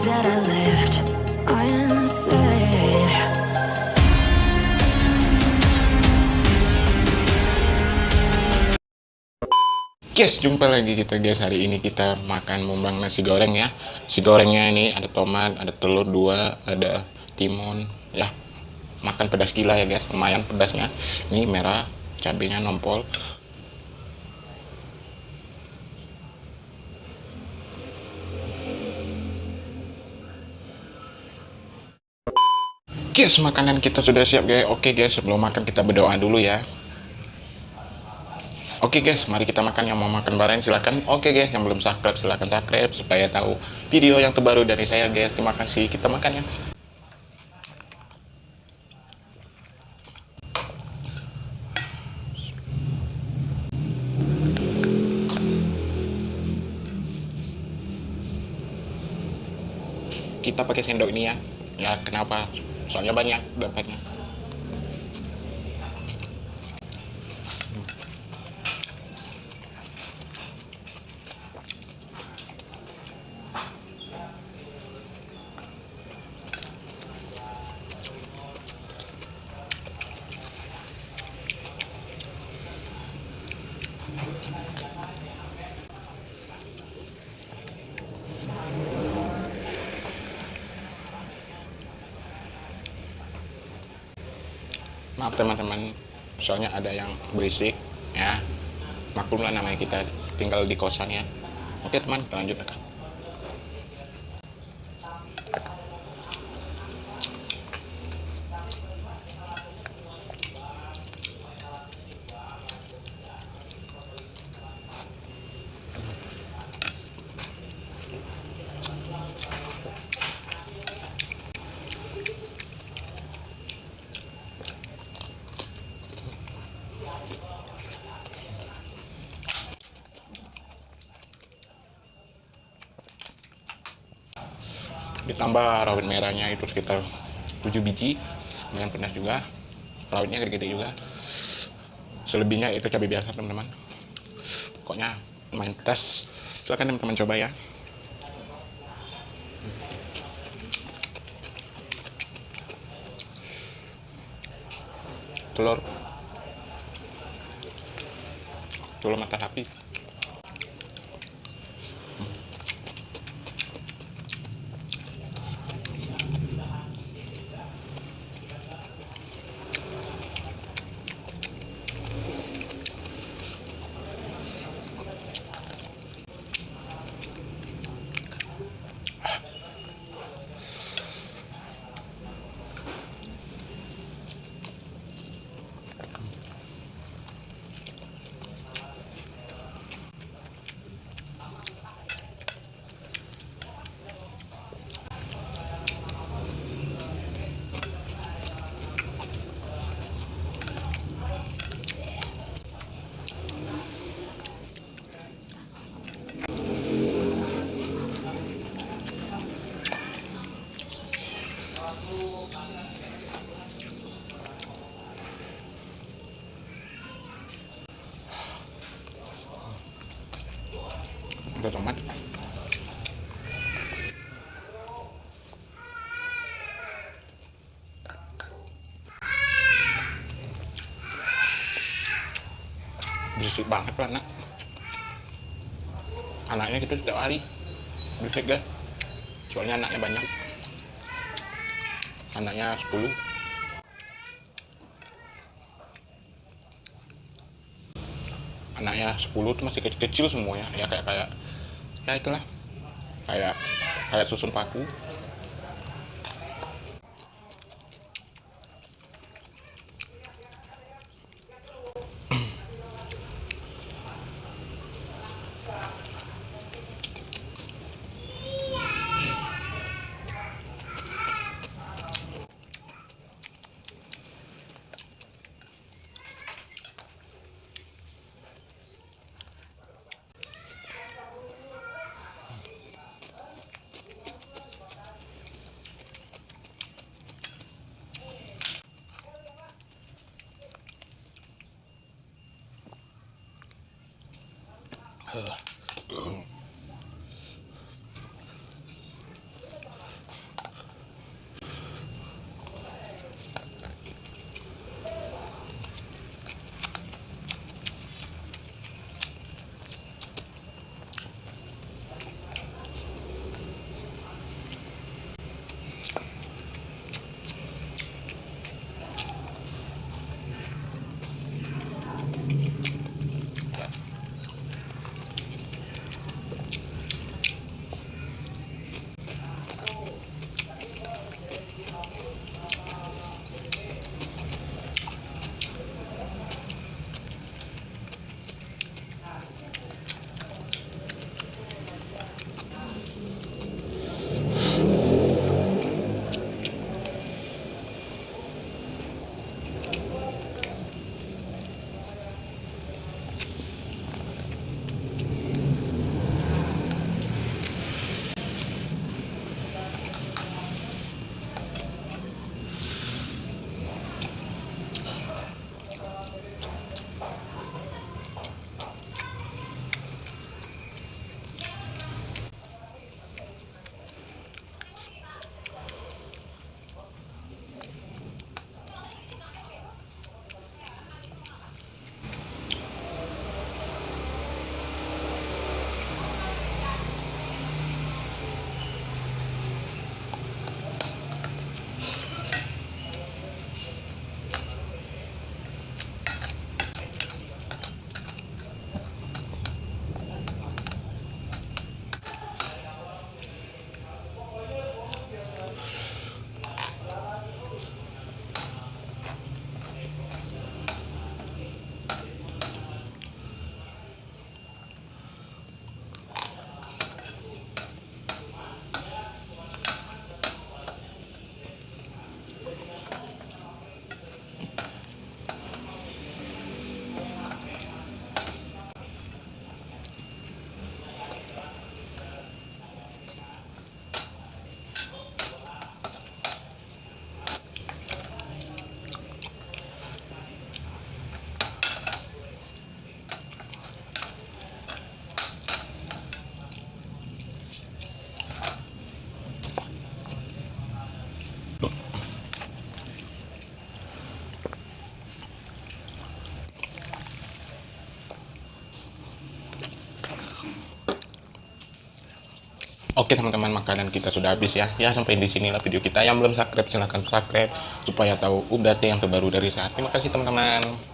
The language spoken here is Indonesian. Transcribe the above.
lives that I lived unsaid. Guys, jumpa lagi kita guys. Hari ini kita makan mukbang nasi goreng ya. Nasi gorengnya ini ada tomat, ada telur dua, ada timun ya. Makan pedas gila ya guys, lumayan pedasnya. Ini merah, cabenya nompol. Guys, makanan kita sudah siap guys. Oke guys, sebelum makan kita berdoa dulu ya. Oke guys, mari kita makan. Yang mau makan bareng silahkan. Oke guys, yang belum subscribe silahkan subscribe supaya tahu video yang terbaru dari saya guys. Terima kasih, kita makan ya. Kita pakai sendok ini ya. Ya kenapa? Soalnya banyak dapatnya. Maaf teman-teman, soalnya ada yang berisik ya. Maklumlah namanya kita tinggal di kosan ya. Oke teman, kita lanjut akan. Ditambah rawit merahnya itu sekitar 7 biji, lumayan pedas juga, rawitnya gede-gede juga. Selebihnya itu cabai biasa teman-teman, pokoknya lumayan pedas. Silahkan teman-teman coba ya. Telur mata sapi. Ada tomat. Berisik banget lah anak. Anaknya gitu setiap hari berisik guys. Soalnya anaknya banyak. Anaknya 10. Anaknya 10 tuh masih kecil-kecil semuanya. Ya kayak ya itulah. Kayak susun paku. Oke teman-teman, makanan kita sudah habis ya. Ya sampai di sinilah video kita. Yang belum subscribe silahkan subscribe supaya tahu update yang terbaru dari saat. Terima kasih teman-teman.